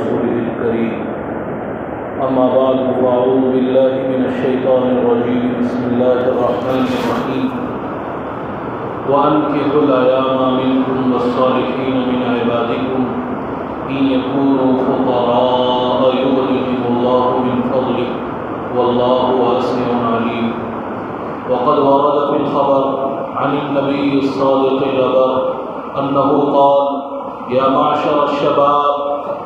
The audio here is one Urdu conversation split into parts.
رسوله الكريم أما بعد فأعوذ بالله من الشيطان الرجيم بسم الله الرحمن الرحيم وأنكحوا الأيام منكم والصالحين من عبادكم إن يكونوا فقراء يغنيهم الله من فضله والله واسع عليم. وقد ورد في الخبر عن النبي الصادق الأبر أنه قال: يا معشر الشباب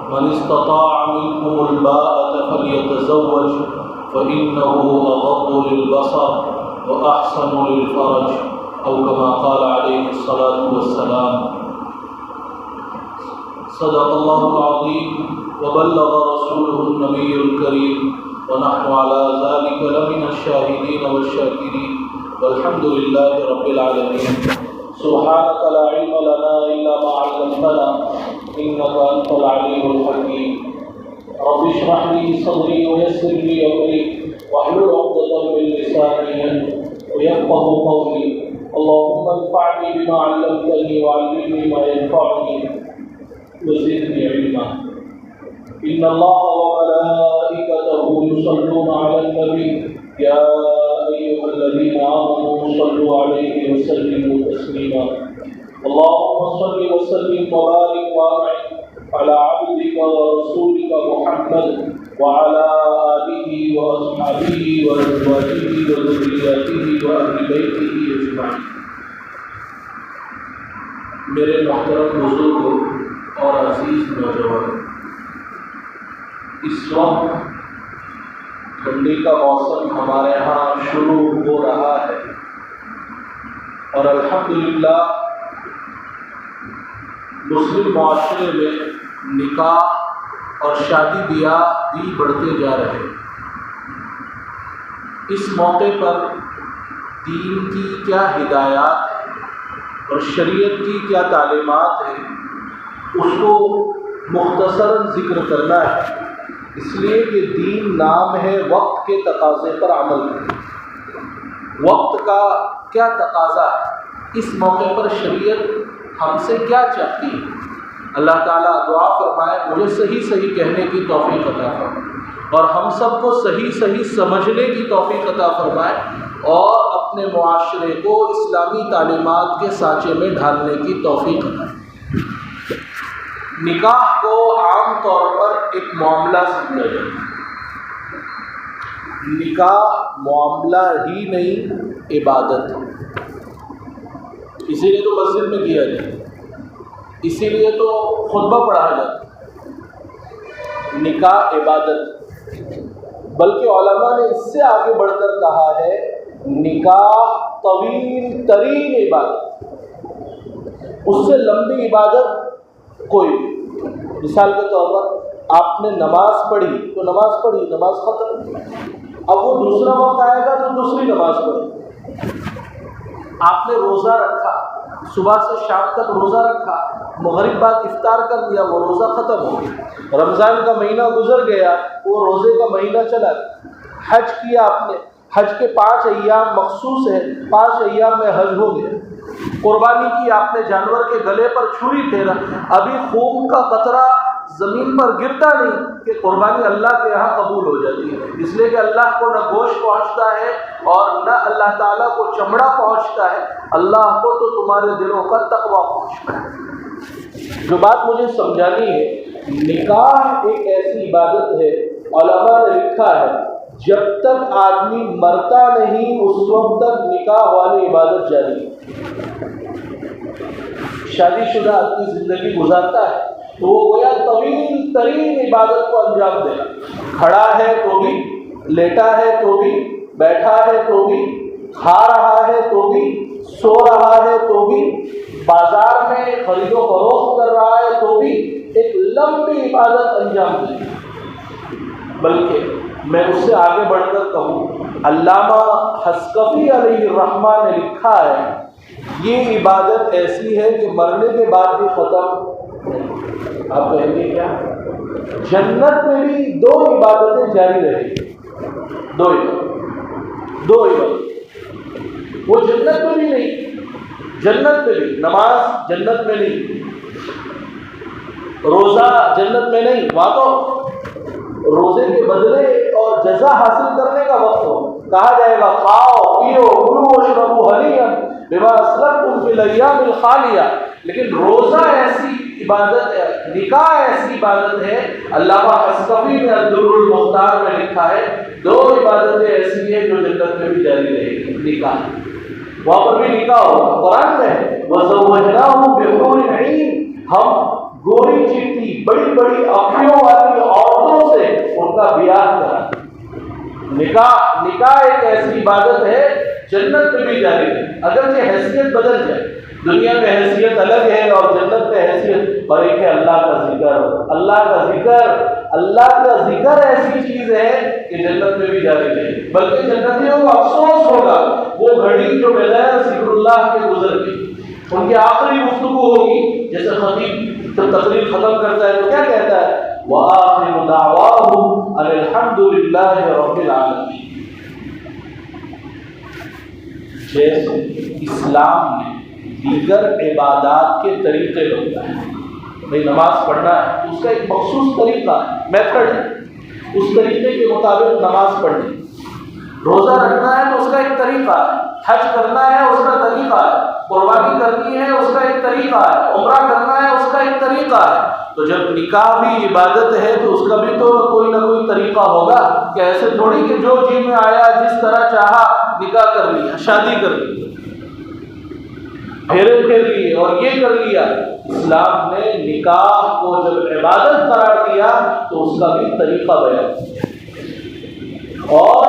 من استطاع منكم الباءة فليتزوج فإنه أغض للبصر وأحسن للفرج أو كما قال عليه الصلاة والسلام. صدق الله العظيم وبلغ رسوله النبي الكريم ونحن على ذلك لمن الشاهدين والشاكرين والحمد لله رب العالمين. سبحانك لا علم لنا إلا ما علمتنا إنك أنت العليم الحكيم. رب اشرح لي صدري ويسر لي أمري واحلل عقدة من لساني ويفقهوا قولي. اللهم انفعني بما علمتني وعلمني ما ينفعني وزدني علما. إن الله وملائكته يصلون على النبي يا أيها الذين آمنوا صلوا عليه وسلموا تسليما. اللهم صل وسلم وبارك وأنعم على عبدك ورسولك محمد وعلى آله وأصحابه وأزواجه وذرياته وأهل بيته أجمعين. میرے محترم بزرگ اور عزیز نوجوان، اس وقت ٹھنڈی کا موسم ہمارے ہاں شروع ہو رہا ہے اور الحمدللہ مسلم معاشرے میں نکاح اور شادی بیاہ بھی بڑھتے جا رہے ہیں. اس موقع پر دین کی کیا ہدایات اور شریعت کی کیا تعلیمات ہیں اس کو مختصراً ذکر کرنا ہے، اس لیے کہ دین نام ہے وقت کے تقاضے پر عمل کرنا. وقت کا کیا تقاضا ہے، اس موقع پر شریعت ہم سے کیا چاہتی ہے. اللہ تعالیٰ دعا فرمائے مجھے صحیح صحیح کہنے کی توفیق عطا فرمائے اور ہم سب کو صحیح صحیح سمجھنے کی توفیق عطا فرمائے اور اپنے معاشرے کو اسلامی تعلیمات کے سانچے میں ڈھالنے کی توفیق عطا. نکاح کو عام طور پر ایک معاملہ سمجھا جاتا ہے. نکاح معاملہ ہی نہیں عبادت ہے، اسی لیے تو مسجد میں کیا جاتا ہے، اسی لیے تو خطبہ پڑھا جاتا ہے. نکاح عبادت، بلکہ علماء نے اس سے آگے بڑھ کر کہا ہے نکاح طویل ترین عبادت، اس سے لمبی عبادت کوئی. مثال کے طور پر آپ نے نماز پڑھی تو نماز پڑھی، نماز ختم. اب وہ دوسرا وقت آئے گا تو دوسری نماز پڑھی. آپ نے روزہ رکھا، صبح سے شام تک روزہ رکھا، مغرب بعد افطار کر دیا، وہ روزہ ختم ہو گیا. رمضان کا مہینہ گزر گیا، وہ روزے کا مہینہ چلا گیا. حج کیا آپ نے، حج کے 5 ایام مخصوص ہیں، 5 ایام میں حج ہو گیا. قربانی کی آپ نے، جانور کے گلے پر چھری پھیرا، ابھی خون کا قطرہ زمین پر گرتا نہیں کہ قربانی اللہ کے یہاں قبول ہو جاتی ہے. اس لیے کہ اللہ کو نہ گوشت پہنچتا ہے اور نہ اللہ تعالیٰ کو چمڑا پہنچتا ہے، اللہ کو تو تمہارے دلوں کا تقویٰ پہنچتا ہے. جو بات مجھے سمجھانی ہے، نکاح ایک ایسی عبادت ہے، علماء نے لکھا ہے جب تک آدمی مرتا نہیں اس وقت تک نکاح والی عبادت جاری ہے. شادی شدہ آدمی زندگی گزارتا ہے تو وہ گویا طویل ترین عبادت کو انجام دے. کھڑا ہے تو بھی، لیٹا ہے تو بھی، بیٹھا ہے تو بھی، کھا رہا ہے تو بھی، سو رہا ہے تو بھی، بازار میں خرید و فروخت کر رہا ہے تو بھی ایک لمبی عبادت انجام دے. بلکہ میں اس سے آگے بڑھ کر کہوں، علامہ حسکفی علیہ الرحمہ نے لکھا ہے یہ عبادت ایسی ہے کہ مرنے کے بعد بھی ختم. آپ کہیں گے کیا؟ جنت میں بھی 2 عبادتیں جاری رہیں گی. 2 عبادت وہ جنت میں بھی نہیں، جنت میں بھی نماز جنت میں نہیں. روزہ جنت میں نہیں، وہاں تو روزے کے بدلے اور جزا حاصل کرنے کا وقت ہو، کہا جائے گا کھاؤ پیو کلوا واشربوا ہنیئا بما اسلفتم فی الایام الخالیہ۔ لیکن روزہ ایسی عبادت ہے، نکاح ایسی عبادت ہے، علامہ حصکفی نے الدر المختار میں لکھا ہے 2 عبادتیں ایسی ہیں جو جنت میں بھی جاری رہے گی۔ نکاح، وہاں پر بھی نکاح ہوگا، قرآن میں وَزَوَّجْنَاهُمْ بِحُورٍ عِينٍ، ہم گوری چٹی بڑی بڑی آنکھوں والی عورتوں سے ان کا بیاہ کرا۔ نکاح ایک ایسی عبادت ہے جنت میں بھی جاری ہے، اگرچہ حیثیت بدل جائے، دنیا میں حیثیت الگ ہے اور جنت میں حیثیت، اور ایک ہے اللہ کا ذکر۔ اللہ کا ذکر ایسی چیز ہے کہ جنت میں بھی جاری ہے، بلکہ جنتیوں کو افسوس ہوگا وہ گھڑی جو بغیر ذکر اللہ کے گزر گئی۔ ان کی آخری گفتگو ہوگی، جیسے خطیب جب تقریر ختم کرتا ہے تو کیا کہتا ہے؟ وَآخِرُ دَعْوَاهُمْ أَنِ الْحَمْدُ لِلَّهِ رَبِّ الْعَالَمِينَ۔ جیسے اسلام میں دیگر عبادات کے طریقے ہوتا ہے، بھائی نماز پڑھنا ہے تو اس کا ایک مخصوص طریقہ ہے، میتھڈ ہے، اس طریقے کے مطابق نماز پڑھنی، روزہ رکھنا ہے تو اس کا ایک طریقہ ہے، حج کرنا ہے اس کا طریقہ ہے، قربانی کرنی ہے اس کا ایک طریقہ ہے، عمرہ کرنا ہے اس کا ایک طریقہ ہے۔ تو جب نکاح بھی عبادت ہے تو اس کا بھی تو کوئی نہ کوئی طریقہ ہوگا، کہ ایسے تھوڑی کہ جو جی میں آیا جس طرح چاہا نکاح کر لیا، شادی کر لی، پھیرے پھیر لیے اور یہ کر لیا۔ اسلام نے نکاح کو جب عبادت قرار دیا تو اس کا بھی طریقہ بیان کیا، اور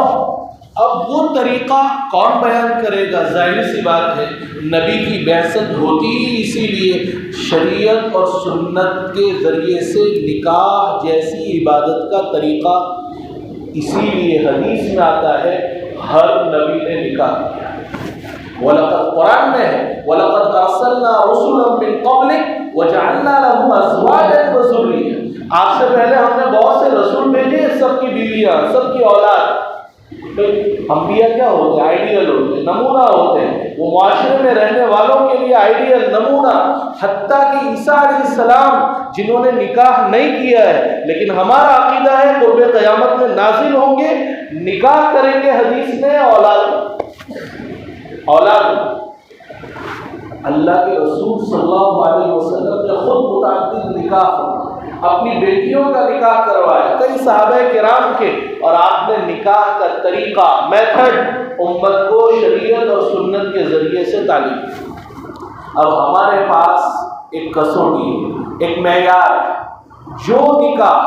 اب وہ طریقہ کون بیان کرے گا؟ ظاہر سی بات ہے، نبی کی بعثت ہوتی ہی اسی لیے شریعت اور سنت کے ذریعے سے نکاح جیسی عبادت کا طریقہ، اسی لیے حدیث میں آتا ہے ہر نبی نے نکاح کیا۔ وَلَقَدْ قرآن میں ہے وَلَقَدْ أَرْسَلْنَا رُسُلًا مِّن قَبْلِكَ وَجَعَلْنَا لَهُمْ أَزْوَاجًا وَذُرِّيَّةً، آپ سے پہلے ہم نے بہت سے رسول بھیجے، سب کی بیویاں، سب کی اولاد۔ انبیاء کیا ہوتے ہیں؟ آئیڈیل ہوتے ہیں، نمونہ ہوتے ہیں، وہ معاشرے میں رہنے والوں کے لیے آئیڈیل نمونہ۔ حتیٰ کہ عیسیٰ علیہ السلام جنہوں نے نکاح نہیں کیا ہے، لیکن ہمارا عقیدہ ہے قرب قیامت میں نازل ہوں گے، نکاح کریں گے، حدیث میں اولاد اللہ کے رسول صلی اللہ علیہ وسلم نے خود متعدد نکاح اپنی بیٹیوں کا نکاح کروایا، کئی صحابہ کرام کے، اور آپ نے نکاح کا طریقہ، میتھڈ امت کو شریعت اور سنت کے ذریعے سے تعلیم دی۔ اب ہمارے پاس ایک کسوٹی، ایک معیار، جو نکاح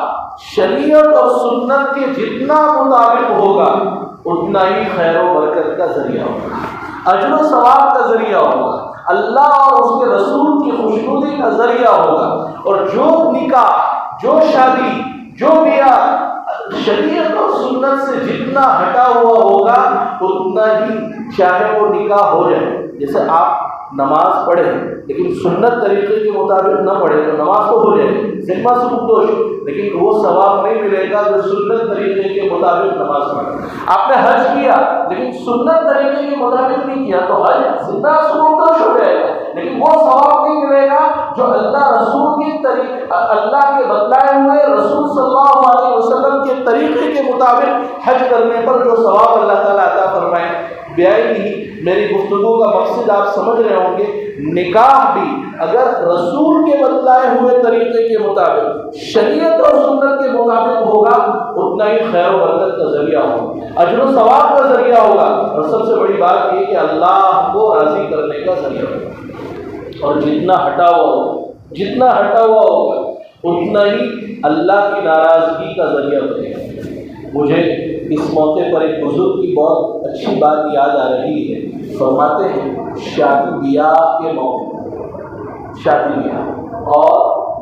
شریعت اور سنت کے جتنا مطابق ہوگا اتنا ہی خیر و برکت کا ذریعہ ہوگا، اجر و ثواب کا ذریعہ ہوگا، اللہ اور اس کے رسول کی خوشنودی کا ذریعہ ہوگا۔ اور جو نکاح، جو شادی، جو بیاہ شریعت اور سنت سے جتنا ہٹا ہوا ہوگا اتنا ہی، چاہے وہ نکاح ہو جائے، جیسے آپ نماز پڑھیں لیکن سنت طریقے کے مطابق نہ پڑھے تو نماز تو ہو جائے، ذمہ سبکدوش، لیکن وہ ثواب نہیں ملے گا جو سنت طریقے کے مطابق نماز پڑھے۔ آپ نے حج کیا لیکن سنت طریقے کے مطابق نہیں کیا تو حج ذمہ سبکدوش ہو جائے گا، لیکن وہ ثواب نہیں ملے گا جو اللہ رسول کے طریقے، اللہ کے بتلائے ہوئے رسول صلی اللہ علیہ وسلم کے طریقے کے مطابق حج کرنے پر جو ثواب اللہ تعالیٰ عطا فرمائے۔ بیائی میری گفتگو کا مقصد آپ سمجھ رہے ہوں گے، نکاح بھی اگر رسول کے بتلائے ہوئے طریقے کے مطابق، شریعت اور سنت کے مطابق ہوگا اتنا ہی خیر و برکت کا ذریعہ ہوگا، اجر و ثواب کا ذریعہ ہوگا، اور سب سے بڑی بات یہ کہ اللہ کو راضی کرنے کا ذریعہ ہوگا۔ اور جتنا ہٹا ہوا ہوگا اتنا ہی اللہ کی ناراضگی کا ذریعہ بنے گا۔ مجھے اس موقع پر ایک بزرگ کی بہت اچھی بات یاد آ رہی ہے، فرماتے ہیں شادی بیاہ کے موقع، شادی بیاہ اور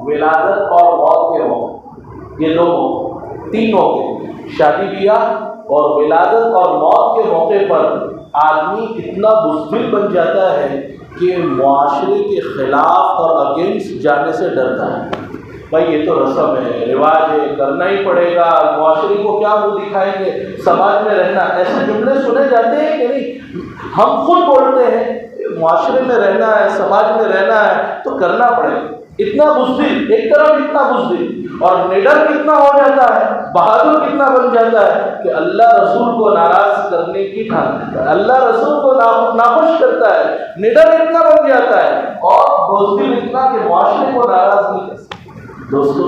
ولادت اور موت کے موقع، یہ 2 موقع، 3 موقع، شادی بیاہ اور ولادت اور موت کے موقع پر آدمی اتنا بزدل بن جاتا ہے کہ معاشرے کے خلاف اور اگینسٹ جانے سے ڈرتا ہے۔ بھائی یہ تو رسم ہے، رواج ہے، کرنا ہی پڑے گا، معاشرے کو کیا منہ دکھائیں گے، سماج میں رہنا، ایسے جملے سنے جاتے ہیں کہ نہیں؟ ہم خود بولتے ہیں معاشرے میں رہنا ہے، سماج میں رہنا ہے تو کرنا پڑے گا۔ اتنا بزدل، ایک طرف اتنا بزدل اور نڈر کتنا ہو جاتا ہے، بہادر کتنا بن جاتا ہے کہ اللہ رسول کو ناراض کرنے کی ٹھان لیتا ہے، اللہ رسول کو ناخوش کرتا ہے، نڈر اتنا بن جاتا ہے اور بزدل اتنا کہ معاشرے کو ناراض نہیں کر سکتا۔ دوستو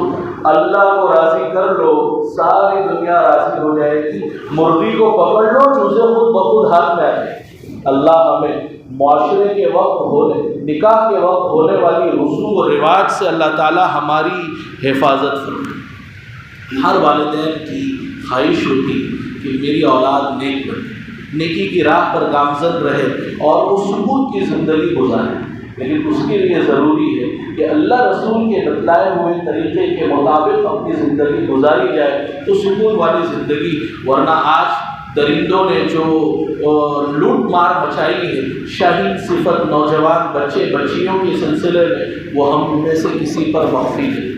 اللہ کو راضی کر لو، ساری دنیا راضی ہو جائے گی۔ مرغی کو پکڑ لو، چوزے خود بخود ہاتھ میں آ جائے گی۔ اللہ ہمیں معاشرے کے وقت ہونے، نکاح کے وقت ہونے والی رسوم و رواج سے اللہ تعالی ہماری حفاظت فرمائے۔ ہر والدین کی خواہش ہوتی کہ میری اولاد نیک بنے، نیکی کی راہ پر گامزن رہے اور وہ سکون کی زندگی گزارے، لیکن اس کے لیے ضروری ہے کہ اللہ رسول کے بتلائے ہوئے طریقے کے مطابق اپنی زندگی گزاری جائے تو سکون والی زندگی۔ ورنہ آج درندوں نے جو لوٹ مار مچائی ہے، شاہین صفت نوجوان بچے بچیوں کے سلسلے میں، وہ ہم میں سے کسی پر مخفی ہے۔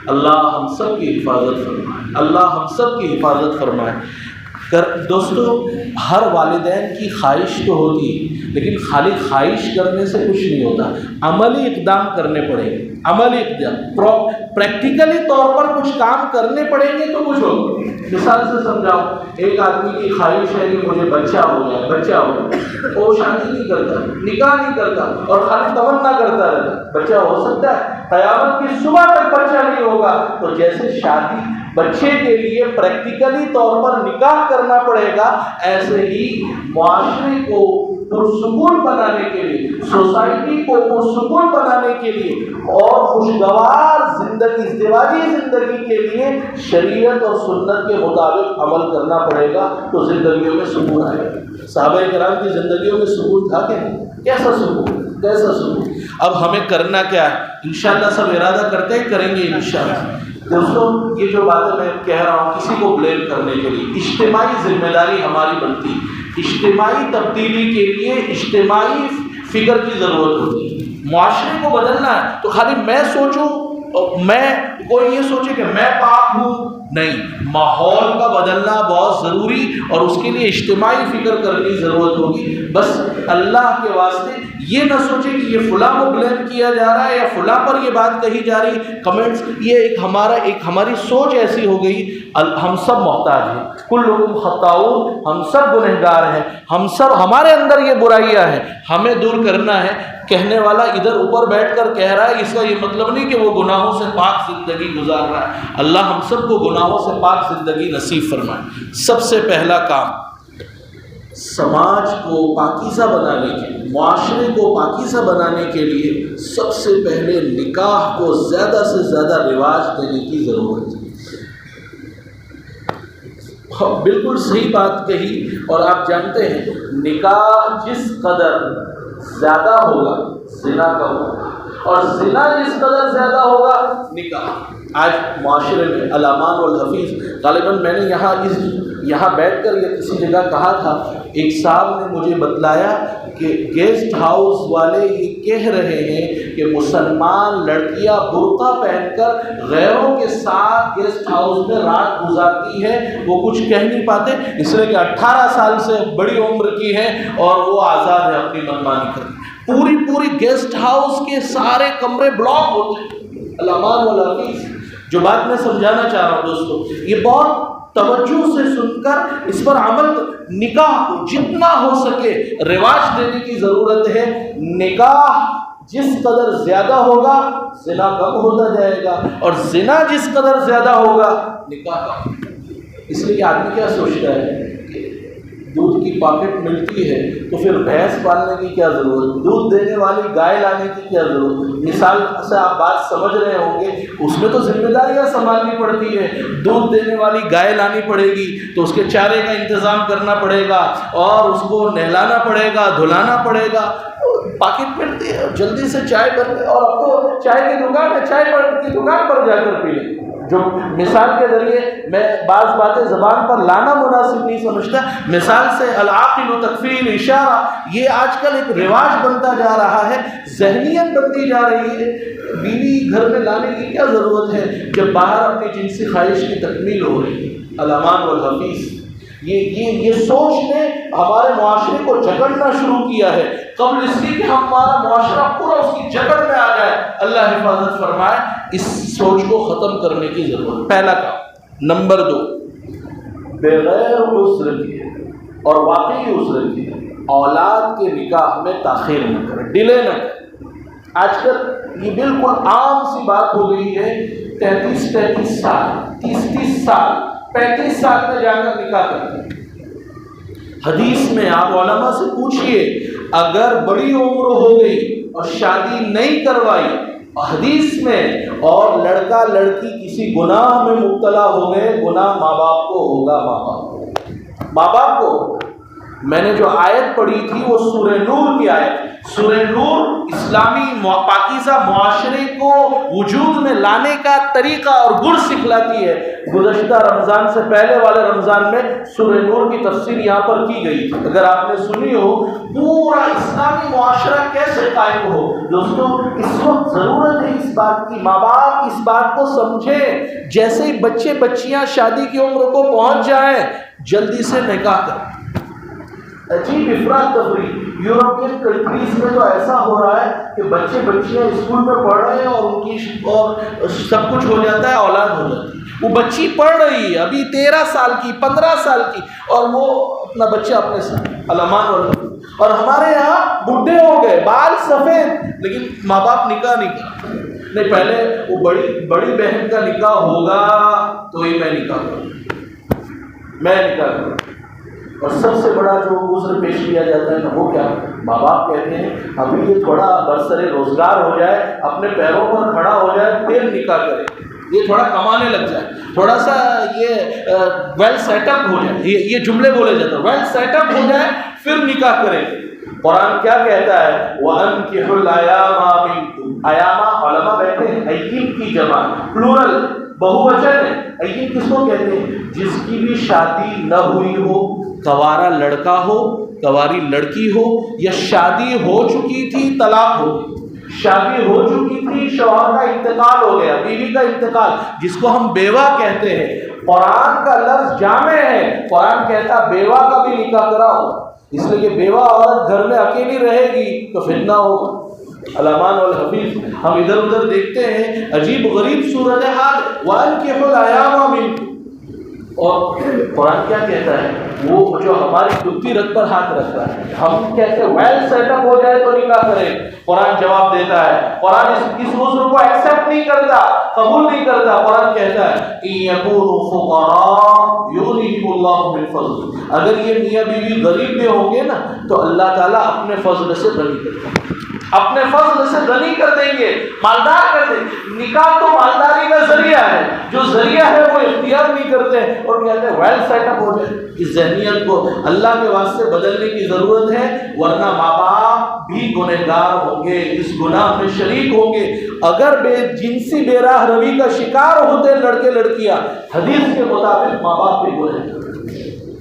اللہ ہم سب کی حفاظت فرمائے، اللہ ہم سب کی حفاظت فرمائے۔ دوستو ہر والدین کی خواہش تو ہوتی ہے، لیکن خالی خواہش کرنے سے کچھ نہیں ہوتا، عملی اقدام کرنے پڑیں گے، عملی اقدام پریکٹیکلی طور پر کچھ کام کرنے پڑیں گے تو کچھ ہوگا۔ مثال سے سمجھاؤ، ایک آدمی کی خواہش ہے کہ مجھے بچہ ہو جائے، بچہ ہو جائے، وہ شادی نہیں کرتا، نکاح نہیں کرتا اور خالی تمنا کرتا رہتا، بچہ ہو سکتا ہے، قیامت کی صبح تک بچہ نہیں ہوگا۔ تو جیسے شادی بچے کے لیے پریکٹیکلی طور پر نکاح کرنا پڑے گا، ایسے ہی معاشرے کو پرسکون بنانے کے لیے، سوسائٹی کو پرسکون بنانے کے لیے اور خوشگوار زندگی، ازدواجی زندگی کے لیے شریعت اور سنت کے مطابق عمل کرنا پڑے گا تو زندگیوں میں سکون آئے گا۔ صحابہ کرام کی زندگیوں میں سکون تھا کہ نہیں؟ کیسا سکون، کیسا سکون۔ اب ہمیں کرنا کیا ہے؟ انشاءاللہ سب ارادہ کرتے ہیں، کریں گے انشاءاللہ۔ دوستوں یہ جو باتیں میں کہہ رہا ہوں کسی کو بلیم کرنے کے لیے، اجتماعی ذمہ داری ہماری بنتی ہے۔ اجتماعی تبدیلی کے لیے اجتماعی فکر کی ضرورت ہوتی ہے۔ معاشرے کو بدلنا ہے تو خالی میں سوچوں، میں کوئی یہ سوچے کہ میں پاک ہوں، نہیں، ماحول کا بدلنا بہت ضروری اور اس کے لیے اجتماعی فکر کرنے کی ضرورت ہوگی۔ بس اللہ کے واسطے یہ نہ سوچے کہ یہ فلاں کو بلیم کیا جا رہا ہے یا فلاں پر یہ بات کہی جا رہی، کمنٹس، یہ ایک ہماری سوچ ایسی ہو گئی۔ ہم سب محتاج ہیں، کلکم خطاؤون، ہم سب گنہگار ہیں، ہم سب، ہمارے اندر یہ برائیاں ہیں، ہمیں دور کرنا ہے۔ کہنے والا ادھر اوپر بیٹھ کر کہہ رہا ہے، اس کا یہ مطلب نہیں کہ وہ گناہوں سے پاک زندگی گزار رہا ہے۔ اللہ ہم سب کو گناہوں سے پاک زندگی نصیب فرمائے۔ سب سے پہلا کام سماج کو پاکیزہ بنانے کے لیے، معاشرے کو پاکیزہ بنانے کے لیے سب سے پہلے نکاح کو زیادہ سے زیادہ رواج دینے کی ضرورت ہے۔ بالکل صحیح بات کہی، اور آپ جانتے ہیں نکاح جس قدر زیادہ ہوگا زنا کم ہوگا، اور زنا جس قدر زیادہ ہوگا نکاح۔ آج معاشرے میں الامان والحفیظ، غالباً میں نے یہاں بیٹھ کر یہ کسی جگہ کہا تھا، ایک صاحب نے مجھے بتلایا کہ گیسٹ ہاؤس والے یہ کہہ رہے ہیں کہ مسلمان لڑکیاں برقع پہن کر غیروں کے ساتھ گیسٹ ہاؤس میں رات گزارتی ہے، وہ کچھ کہہ نہیں پاتے اس لیے کہ 18 سال سے بڑی عمر کی ہے اور وہ آزاد ہے اپنی منمانی کرنے۔ پوری گیسٹ ہاؤس کے سارے کمرے بلاک ہوتے ہیں۔ الامان والحفیظ، جو بات میں سمجھانا چاہ رہا ہوں دوستو، یہ بہت توجہ سے سن کر اس پر عمل، نکاح کو جتنا ہو سکے رواج دینے کی ضرورت ہے۔ نکاح جس قدر زیادہ ہوگا زنا کم ہوتا جائے گا، اور زنا جس قدر زیادہ ہوگا نکاح کم۔ اس لیے آدمی کیا سوچتا ہے کہ دودھ کی پاکٹ ملتی ہے تو پھر بھینس پالنے کی کیا ضرورت، دودھ دینے والی گائے لانے کی کیا ضرورت۔ مثال سے آپ بات سمجھ رہے ہوں گے، اس میں تو ذمہ داریاں سنبھالنی پڑتی ہے، دودھ دینے والی گائے لانی پڑے گی تو اس کے چارے کا انتظام کرنا پڑے گا اور اس کو نہلانا پڑے گا، دھلانا پڑے گا۔ پاکٹ ملتی ہے، جلدی سے چائے بن، اور اب تو چائے کی دکان ہے، چائے کی دکان پر جا کر پی لیں۔ جو مثال کے ذریعے میں بعض باتیں زبان پر لانا مناسب نہیں سمجھتا، مثال سے العاقل تکفی الاشارہ، یہ آج کل ایک رواج بنتا جا رہا ہے، ذہنیت بنتی جا رہی ہے۔ بیوی گھر میں لانے کی کیا ضرورت ہے جب باہر اپنی جنسی خواہش کی تکمیل ہو رہی ہے۔ الامان والحفیظ، یہ سوچ نے ہمارے معاشرے کو جکڑنا شروع کیا ہے قبل اس لیے کہ ہمارا معاشرہ پورا اس کی جکڑ میں آ جائے. اللہ حفاظت فرمائے. اس سوچ کو ختم کرنے کی ضرورت. پہلا کام. نمبر 2، بغیر عذر کے اور واقعی عذر کے اولاد کے نکاح میں تاخیر نہ کریں، ڈیلے نہ کریں. آج کل یہ بالکل عام سی بات ہو گئی ہے. 33 سال، 30 سال، 35 سال میں جا کر نکاح کرتے ہیں. حدیث میں آپ علماء سے پوچھئے، اگر بڑی عمر ہو گئی اور شادی نہیں کروائی حدیث میں، اور لڑکا لڑکی کسی گناہ میں مبتلا ہو گئے، گناہ ماں باپ کو ہوگا. ماں باپ کو. میں نے جو آیت پڑھی تھی وہ سورہ نور کی آیت. سورہ نور اسلامی پاکیزہ معاشرے کو وجود میں لانے کا طریقہ اور گر سکھلاتی ہے. گزشتہ رمضان سے پہلے والے رمضان میں سورہ نور کی تفسیر یہاں پر کی گئی تھی. اگر آپ نے سنی ہو پورا اسلامی معاشرہ کیسے قائم ہو. دوستوں اس وقت ضرورت ہے اس بات کی، ماں باپ اس بات کو سمجھیں. جیسے ہی بچے بچیاں شادی کی عمر کو پہنچ جائیں جلدی سے نکاح کریں. عجیب افراد تفریح. یورپین کنٹریز میں تو ایسا ہو رہا ہے کہ بچے بچیاں اسکول میں پڑھ رہے ہیں اور ان کی اور سب کچھ ہو جاتا ہے، اولاد ہو جاتی ہے. وہ بچی پڑھ رہی ہے ابھی 13 سال کی، 15 سال کی، اور وہ اپنا بچہ اپنے ساتھ علمان والا. اور ہمارے یہاں بڈھے ہو گئے، بال سفید، لیکن ماں باپ نکاح نہیں کرتے. نہیں، پہلے وہ بڑی بہن کا نکاح ہوگا تو ہی میں نکاح کروں. اور سب سے بڑا جو عذر پیش کیا جاتا ہے نا وہ کیا؟ ماں باپ کہتے ہیں ابھی یہ تھوڑا برسر روزگار ہو جائے، اپنے پیروں پر کھڑا ہو جائے پھر نکاح کرے، یہ تھوڑا کمانے لگ جائے، تھوڑا سا یہ ویل سیٹ اپ ہو جائے. یہ جملے بولے جاتے ہیں، ویل سیٹ اپ ہو جائے پھر نکاح کریں. قرآن کیا کہتا ہے؟ وَأَنكِحُوا الْأَيَامَ مِنكُمْ. ایامہ علماء بیٹھے ہیں، اییم کی جمع پلورل بہووچن ہے. اییم کس کو کہتے ہیں؟ جس کی بھی شادی نہ ہوئی ہو، کوارا لڑکا ہو، کواری لڑکی ہو، یا شادی ہو چکی تھی طلاق ہو گئی، شادی ہو چکی تھی شوہر کا انتقال ہو گیا، بیوی کا انتقال، جس کو ہم بیوہ کہتے ہیں. قرآن کا لفظ جامع ہے. قرآن کہتا بیوہ کا بھی نکاح کراؤ، اس لیے کہ بیوہ عورت گھر میں اکیلی رہے گی تو فتنہ ہوگا. علمان والحفیظ ہم ادھر ادھر دیکھتے ہیں، عجیب غریب صورتحال. وَأَنكِحُوا الْأَيَامَ مِنكُمْ. اور قرآن کیا کہتا ہے؟ وہ جو ہماری دبتی رگ پر ہاتھ رکھ رہا ہے، ہم کیسے ویل سیٹ اپ ہو جائے تو نکاح کریں. قرآن جواب دیتا ہے. قرآن اس عذر کو ایکسیپٹ نہیں کرتا، قبول نہیں کرتا. قرآن کہتا ہے إِن يَكُونُوا فُقَرَاءَ يُغْنِهِمُ اللَّهُ مِنْ فَضْلِهِ. اگر یہ میاں بیوی غریب بھی ہوں گے نا تو اللہ تعالیٰ اپنے فضل سے غنی کر دیں گے، اپنے فضل سے غنی کر دیں گے، مالدار کر دیں گے. نکاح تو مالداری کا ذریعہ ہے، جو ذریعہ ہے وہ اختیار نہیں کرتے اور کہتے ہیں ویل سیٹ اپ ہو جائے. اس ذہنیت کو اللہ کے واسطے بدلنے کی ضرورت ہے، ورنہ ماں باپ بھی گنہگار ہوں گے، اس گناہ میں شریک ہوں گے. اگر جنسی بے راہ روی کا شکار ہوتے لڑکے لڑکیاں، حدیث کے مطابق ماں باپ بھی گنہگار.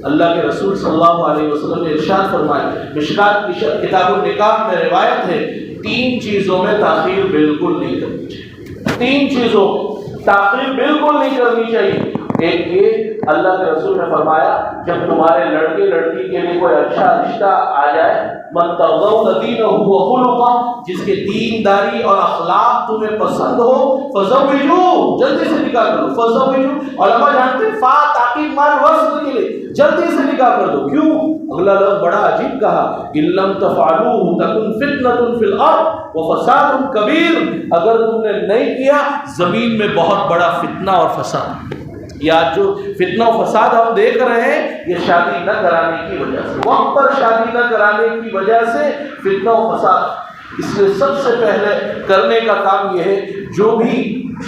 اللہ کے رسول صلی اللہ علیہ وسلم نے ارشاد فرمایا، مشکات کی کتاب النکاح میں روایت ہے، 3 چیزوں میں تاخیر بالکل نہیں کرنی چاہیے. 3 چیزوں میں تاخیر بالکل نہیں کرنی چاہیے. ایک یہ اللہ کے رسول نے فرمایا جب تمہارے لڑکے لڑکی کے لیے کوئی اچھا رشتہ آ جائے، من ترضون دینہ وخلقہ، جس کے دینداری اور اخلاق تمہیں پسند ہو، فزوجوہ، جلدی سے نکاح کرو. فزوجوہ، علماء جانتے ہیں فا تاکید مان وصل کے لیے جلدی سے نکاح کر دو. کیوں؟ اگلا لفظ بڑا عجیب کہا، ان لم تفعلوه تکن فتنة فی الارض وفساد کبیر. اگر تم نے نہیں کیا زمین میں بہت بڑا فتنہ اور فساد. یا جو فتنہ و فساد ہم دیکھ رہے ہیں یہ شادی نہ کرانے کی وجہ سے، وقت پر شادی نہ کرانے کی وجہ سے فتنہ و فساد. اس لیے سب سے پہلے کرنے کا کام یہ ہے، جو بھی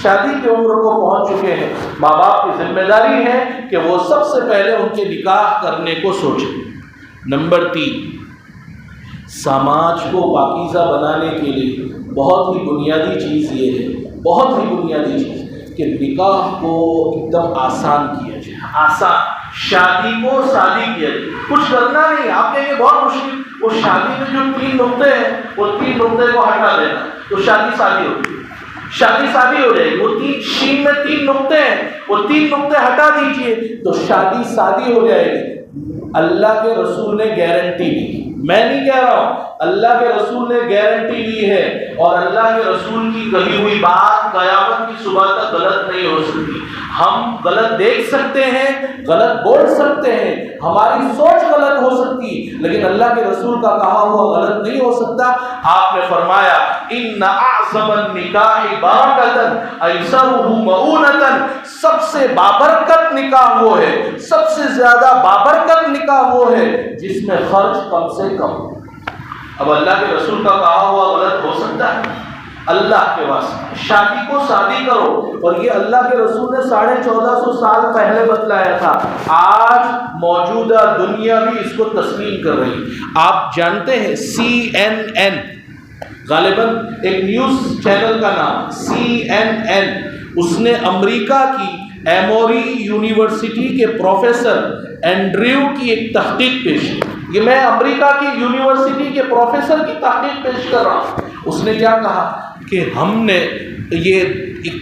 شادی کی عمر کو پہنچ چکے ہیں ماں باپ کی ذمہ داری ہے کہ وہ سب سے پہلے ان کے نکاح کرنے کو سوچیں. نمبر 3، سماج کو پاکیزہ بنانے کے لیے بہت ہی بنیادی چیز یہ ہے، بہت ہی بنیادی چیز کہ نکاح کو ایک دم آسان کیا جائے. آسان، شادی کو سادی کیا جائے. کچھ کرنا نہیں. آپ کہیں گے بہت مشکل، وہ شادی میں جو 3 نقطے ہیں وہ 3 نقطے کو ہٹا دینا تو شادی سادی ہوگی. شادی شادی ہو جائے گی. وہ تین شین میں 3 نقطے ہیں، وہ 3 نقطے ہٹا دیجئے تو شادی شادی ہو جائے گی. اللہ کے رسول نے گارنٹی دی، میں نہیں کہہ رہا ہوں، اللہ کے رسول نے گارنٹی دی ہے، اور اللہ کے رسول کی کہی ہوئی بات قیامت کی صبح تک غلط نہیں ہو سکتی۔ ہم غلط دیکھ سکتے ہیں، غلط بول سکتے ہیں، ہماری سوچ غلط ہو سکتی، لیکن اللہ کے رسول کا کہا ہوا غلط نہیں ہو سکتا۔ آپ نے فرمایا ان اعظم النکاح برکۃ ایسرہ مؤونۃ، سب سے بابرکت نکاح وہ ہے، سب سے زیادہ بابرکت نکاح وہ ہے جس میں خرچ کم سے کم۔ اب اللہ کے رسول کا کہا ہوا غلط ہو سکتا ہے؟ اللہ کے واسطے شادی کو شادی کرو، اور یہ اللہ کے رسول نے 1450 سال پہلے بتلایا تھا، آج موجودہ دنیا بھی اس کو تسلیم کر رہی۔ آپ جانتے ہیں CNN، غالباً ایک نیوز چینل کا نام CNN، اس نے امریکہ کی ایموری یونیورسٹی کے پروفیسر اینڈریو کی ایک تحقیق پیش کی۔ یہ میں امریکہ کی یونیورسٹی کے پروفیسر کی تحقیق پیش کر رہا ہوں۔ اس نے کیا کہا کہ ہم نے یہ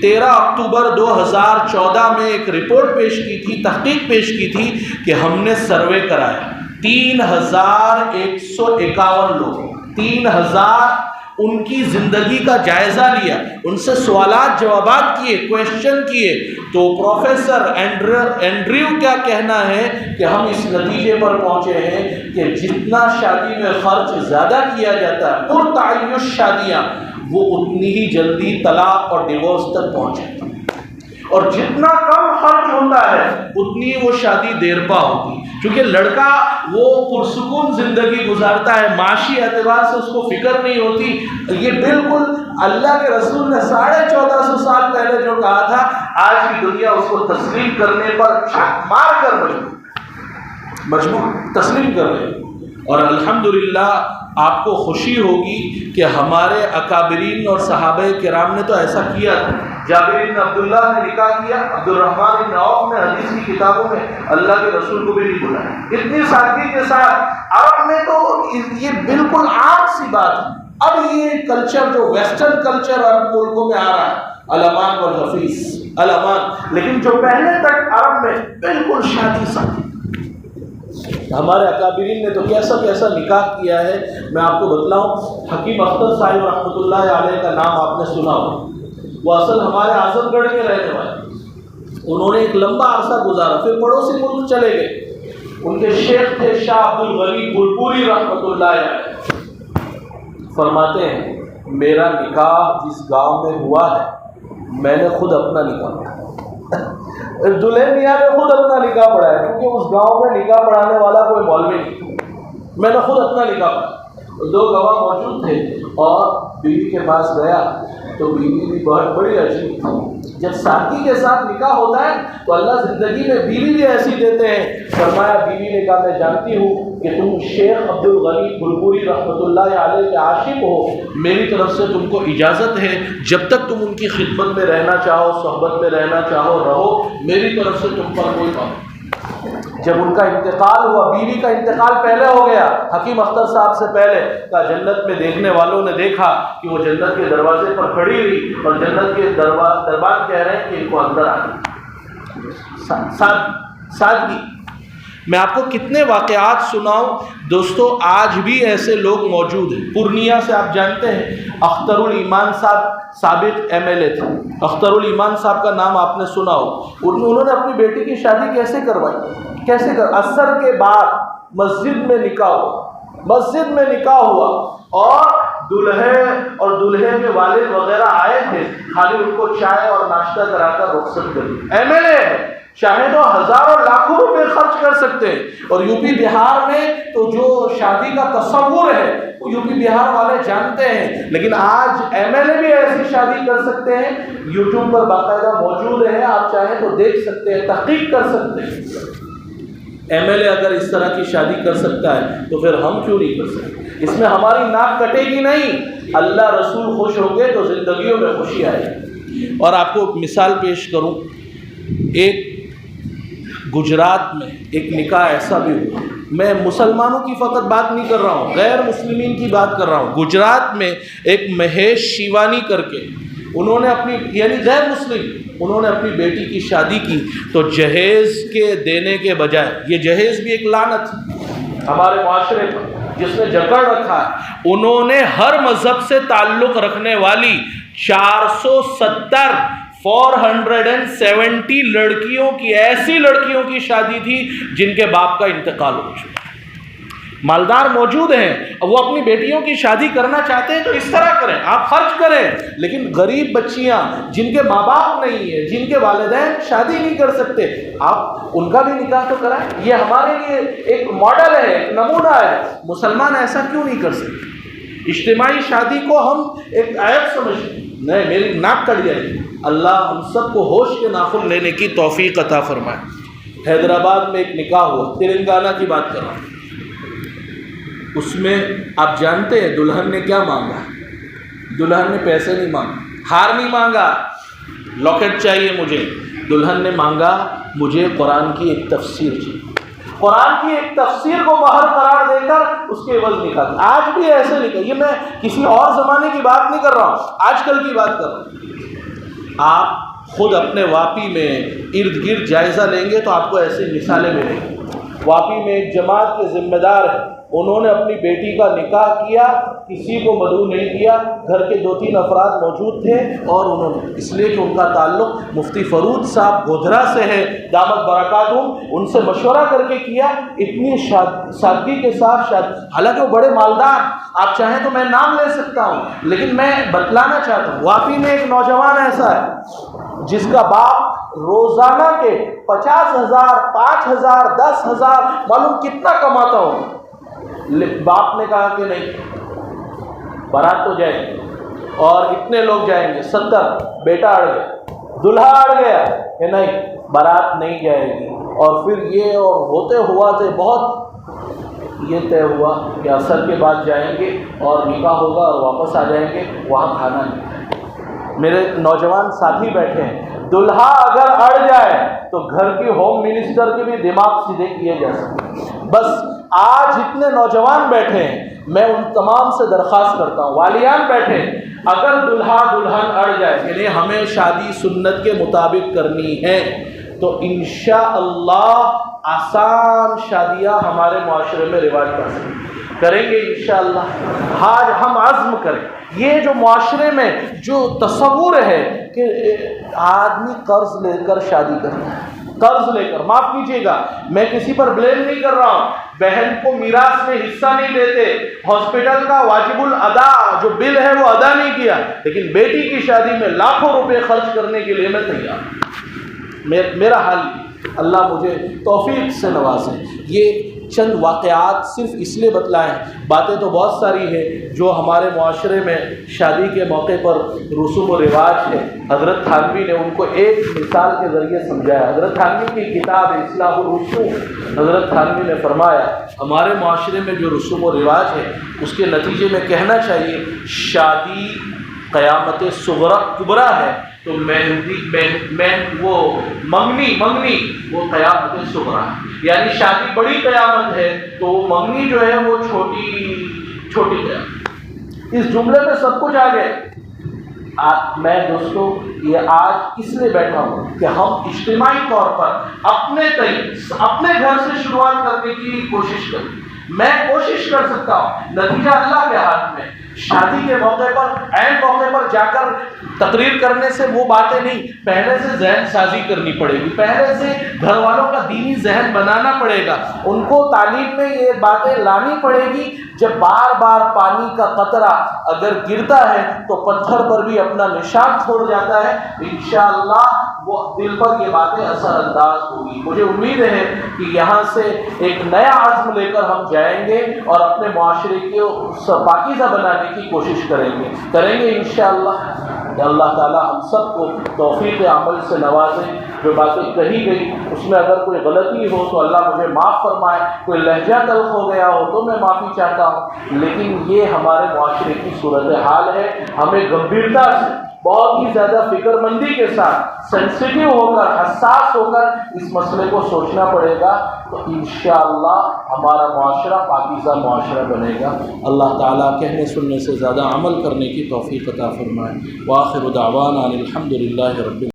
13 اکتوبر 2014 میں ایک رپورٹ پیش کی تھی، تحقیق پیش کی تھی کہ ہم نے سروے کرایا 3151 لوگ، 3000 ان کی زندگی کا جائزہ لیا، ان سے سوالات جوابات کیے، کویشچن کیے، تو پروفیسر اینڈریو کیا کہنا ہے کہ ہم اس نتیجے پر پہنچے ہیں کہ جتنا شادی میں خرچ زیادہ کیا جاتا ہے، پرتعیش شادیاں، وہ اتنی ہی جلدی طلاق اور ڈیورس تک پہنچے، اور جتنا کم خرچ ہوتا ہے اتنی وہ شادی دیر پا ہوتی، کیونکہ لڑکا وہ پرسکون زندگی گزارتا ہے، معاشی اعتبار سے اس کو فکر نہیں ہوتی۔ یہ بالکل اللہ کے رسول نے 1450 سال پہلے جو کہا تھا، آج کی دنیا اس کو تسلیم کرنے پر چھک مار کر مجبور تسلیم کر رہی۔ اور الحمدللہ آپ کو خوشی ہوگی کہ ہمارے اکابرین اور صحابہ کرام نے تو ایسا کیا تھا۔ جابر بن عبداللہ نے نکاح کیا، عبد الرحمن بن عوف نے حدیث کی کتابوں میں اللہ کے رسول کو بھی نہیں بلایا، اتنی سادگی کے ساتھ۔ عرب میں تو یہ بالکل عام سی بات ہے۔ اب یہ کلچر جو ویسٹرن کلچر عرب ملکوں میں آ رہا ہے، الامان والحفیظ الامان، لیکن جو پہلے تک عرب میں بالکل شادی سادی، ہمارے اکابرین نے تو کیسا کیسا نکاح کیا ہے۔ میں آپ کو بتلاؤں، حکیم اختر صاحب رحمۃ اللہ علیہ کا نام آپ نے سنا ہو، وہ اصل ہمارے اعظم گڑھ کے رہنے والے، انہوں نے ایک لمبا عرصہ گزارا، پھر پڑوسی ملک چلے گئے۔ ان کے شیخ تھے شاہ عبد الغنی پھولپوری رحمۃ اللہ علیہ، فرماتے ہیں میرا نکاح جس گاؤں میں ہوا ہے، میں نے خود اپنا نکاح پڑھا، دلہن میاں نے خود اپنا نکاح پڑھایا، کیونکہ اس گاؤں میں نکاح پڑھانے والا کوئی مولوی نہیں، میں نے خود اپنا نکاح پڑھایا۔ 2 گواہ موجود تھے، اور بیوی کے پاس گیا تو بیوی بھی بہت بڑی عجیب تھی۔ جب سادگی کے ساتھ نکاح ہوتا ہے تو اللہ زندگی میں بیوی بھی ایسی دیتے ہیں۔ فرمایا، بیوی نے کہا میں جانتی ہوں کہ تم شیخ عبد الغنی پھولپوری رحمۃ اللہ علیہ کے عاشق ہو، میری طرف سے تم کو اجازت ہے جب تک تم ان کی خدمت میں رہنا چاہو، صحبت میں رہنا چاہو رہو، میری طرف سے تم پر کوئی پابندی۔ جب ان کا انتقال ہوا، بیوی کا انتقال پہلے ہو گیا، حکیم اختر صاحب سے پہلے، کا جنت میں دیکھنے والوں نے دیکھا کہ وہ جنت کے دروازے پر کھڑی ہوئی، اور جنت کے دربان کہہ رہے ہیں کہ ان کو اندر آنا۔ سادگی۔ میں آپ کو کتنے واقعات سناؤں دوستو، آج بھی ایسے لوگ موجود ہیں۔ پورنیہ سے آپ جانتے ہیں اختر الایمان صاحب سابق MLA تھے، اختر الایمان صاحب کا نام آپ نے سنا ہو۔ انہوں نے اپنی بیٹی کی شادی کیسے کروائی؟ کیسے عصر کے بعد مسجد میں نکاح ہوا، مسجد میں نکاح ہوا، اور دلہے اور دلہے کے والد وغیرہ آئے تھے، خالی ان کو چائے اور ناشتہ کرا کر رخصت کر دی۔ MLA ہے، چاہے تو ہزاروں لاکھوں روپے خرچ کر سکتے ہیں۔ اور یوپی بہار میں تو جو شادی کا تصور ہے وہ یوپی بہار والے جانتے ہیں، لیکن آج MLA بھی ایسی شادی کر سکتے ہیں۔ یوٹیوب پر باقاعدہ موجود ہے، آپ چاہیں تو دیکھ سکتے ہیں، تحقیق کر سکتے ہیں۔ MLA اگر اس طرح کی شادی کر سکتا ہے تو پھر ہم کیوں نہیں کر سکتے؟ اس میں ہماری ناک کٹے گی نہیں، اللہ رسول خوش ہوں گے تو زندگیوں میں خوشی آئے گی۔ اور آپ کو مثال پیش کروں، ایک گجرات میں ایک نکاح ایسا بھی ہوا، میں مسلمانوں کی فقط بات نہیں کر رہا ہوں، غیر مسلمین کی بات کر رہا ہوں۔ گجرات میں ایک مہیش شیوانی کر کے انہوں نے اپنی یعنی غیر مسلم انہوں نے اپنی بیٹی کی شادی کی تو جہیز کے دینے کے بجائے، یہ جہیز بھی ایک لعنت ہمارے معاشرے پر جس نے جکڑ رکھا ہے، انہوں نے ہر مذہب سے تعلق رکھنے والی 470 لڑکیوں کی، ایسی لڑکیوں کی شادی تھی جن کے باپ کا انتقال ہو چکا۔ مالدار موجود ہیں، وہ اپنی بیٹیوں کی شادی کرنا چاہتے ہیں تو اس طرح کریں، آپ خرچ کریں، لیکن غریب بچیاں جن کے ماں باپ نہیں ہیں، جن کے والدین شادی نہیں کر سکتے، آپ ان کا بھی نکاح تو کرائیں۔ یہ ہمارے لیے ایک ماڈل ہے، ایک نمونہ ہے۔ مسلمان ایسا کیوں نہیں کر سکتے؟ اجتماعی شادی کو ہم ایک عیب سمجھتے ہیں، نہیں میری ناک کٹ جائے گی۔ اللہ ہم سب کو ہوش کے ناخن لینے کی توفیق عطا فرمائے۔ حیدرآباد میں ایک نکاح ہوا، تلنگانہ کی بات کر رہا ہوں۔ اس میں آپ جانتے ہیں دلہن نے کیا مانگا؟ دلہن نے پیسے نہیں مانگا، ہار نہیں مانگا، لاکٹ چاہیے مجھے۔ دلہن نے مانگا مجھے قرآن کی ایک تفسیر چاہیے، قرآن کی ایک تفسیر کو مہر قرار دے کر اس کے عوض نکاح کیا۔ آج بھی ایسے نکاح، یہ میں کسی اور زمانے کی بات نہیں کر رہا ہوں، آج کل کی بات کر رہا ہوں۔ آپ خود اپنے واپی میں ارد گرد جائزہ لیں گے تو آپ کو ایسی مثالیں ملیں گی۔ واپی میں ایک جماعت کے ذمہ دار ہیں، انہوں نے اپنی بیٹی کا نکاح کیا، کسی کو مدعو نہیں کیا، گھر کے 2-3 افراد موجود تھے اور انہوں نے، اس لیے کہ ان کا تعلق مفتی فرود صاحب گودھرا سے ہے دامت برکاتہم، ان سے مشورہ کر کے کیا، اتنی سادگی کے ساتھ حالانکہ وہ بڑے مالدار، آپ چاہیں تو میں نام لے سکتا ہوں لیکن میں بتلانا چاہتا ہوں۔ واپی میں ایک نوجوان ایسا ہے جس کا باپ روزانہ کے 50,000 5,000 10,000 معلوم کتنا کماتا ہوں، باپ نے کہا کہ نہیں، بارات تو جائے گی اور اتنے لوگ جائیں گے 70، بیٹا اڑ گیا، دلہا اڑ گیا کہ نہیں بارات نہیں جائے گی، اور پھر یہ اور ہوتے ہوا تھے بہت، یہ طے ہوا کہ عصر کے بعد جائیں گے اور نکاح ہوگا اور واپس آ جائیں گے، وہاں کھانا نہیں۔ میرے نوجوان ساتھی بیٹھے ہیں، دلہا اگر اڑ جائے تو گھر کی ہوم منسٹر کے بھی دماغ سیدھے کیے جا سکتے۔ بس آج اتنے نوجوان بیٹھے ہیں، میں ان تمام سے درخواست کرتا ہوں، والیان بیٹھے ہیں، اگر دلہا دلہن اڑ جائے یعنی ہمیں شادی سنت کے مطابق کرنی ہے تو انشاءاللہ آسان شادیاں ہمارے معاشرے میں رواج کریں گے انشاءاللہ۔ آج ہم عزم کریں، یہ جو معاشرے میں جو تصور ہے کہ آدمی قرض لے کر شادی کرتا ہے، قرض لے کر، معاف کیجیے گا میں کسی پر بلیم نہیں کر رہا ہوں، بہن کو میراث میں حصہ نہیں دیتے، ہاسپٹل کا واجب الادا جو بل ہے وہ ادا نہیں کیا، لیکن بیٹی کی شادی میں لاکھوں روپے خرچ کرنے کے لیے میں تیار ہوں۔ میرا حال اللہ مجھے توفیق سے نوازے۔ یہ چند واقعات صرف اس لیے بتلائیں، باتیں تو بہت ساری ہیں جو ہمارے معاشرے میں شادی کے موقع پر رسوم و رواج ہے۔ حضرت تھانوی نے ان کو ایک مثال کے ذریعے سمجھایا۔ حضرت تھانوی کی کتاب اصلاح الرسوم، حضرت تھانوی نے فرمایا ہمارے معاشرے میں جو رسوم و رواج ہے اس کے نتیجے میں کہنا چاہیے شادی قیامت صغری کبریٰ ہے، تو وہ منگنی وہ قیامت صغریٰ ہے، یعنی شادی بڑی قیامت ہے تو منگنی جو ہے وہ چھوٹی قیامت۔ اس جملے میں سب کچھ آ گیا۔ میں دوستو یہ آج اس لیے بیٹھا ہوں کہ ہم اجتماعی طور پر اپنے گھر سے شروعات کرنے کی کوشش کریں۔ میں کوشش کر سکتا ہوں، نتیجہ اللہ کے ہاتھ میں۔ شادی کے موقع پر عین موقع پر جا کر تقریر کرنے سے وہ باتیں نہیں، پہلے سے ذہن سازی کرنی پڑے گی، پہلے سے گھر والوں کا دینی ذہن بنانا پڑے گا، ان کو تعلیم میں یہ باتیں لانی پڑے گی۔ جب بار بار پانی کا قطرہ اگر گرتا ہے تو پتھر پر بھی اپنا نشان چھوڑ جاتا ہے، انشاءاللہ وہ دل پر یہ باتیں اثر انداز ہوگی۔ مجھے امید ہے کہ یہاں سے ایک نیا عزم لے کر ہم جائیں گے اور اپنے معاشرے کو پاکیزہ بنانے کی کوشش کریں گے انشاءاللہ۔ اللہ تعالی ہم سب کو توفیق عمل سے نوازے۔ جو باتیں کہی گئی اس میں اگر کوئی غلطی ہو تو اللہ مجھے معاف فرمائے، کوئی لہجہ تلخ ہو گیا ہو تو میں معافی چاہتا ہوں، لیکن یہ ہمارے معاشرے کی صورتحال ہے، ہمیں گمبھیرتا سے بہت ہی زیادہ فکر مندی کے ساتھ سینسیٹیو ہو کر حساس ہو کر اس مسئلے کو سوچنا پڑے گا، تو انشاءاللہ ہمارا معاشرہ پاکیزہ معاشرہ بنے گا۔ اللہ تعالیٰ کہنے سننے سے زیادہ عمل کرنے کی توفیق عطا فرمائے۔ وآخر دعوانا الحمد للہ رب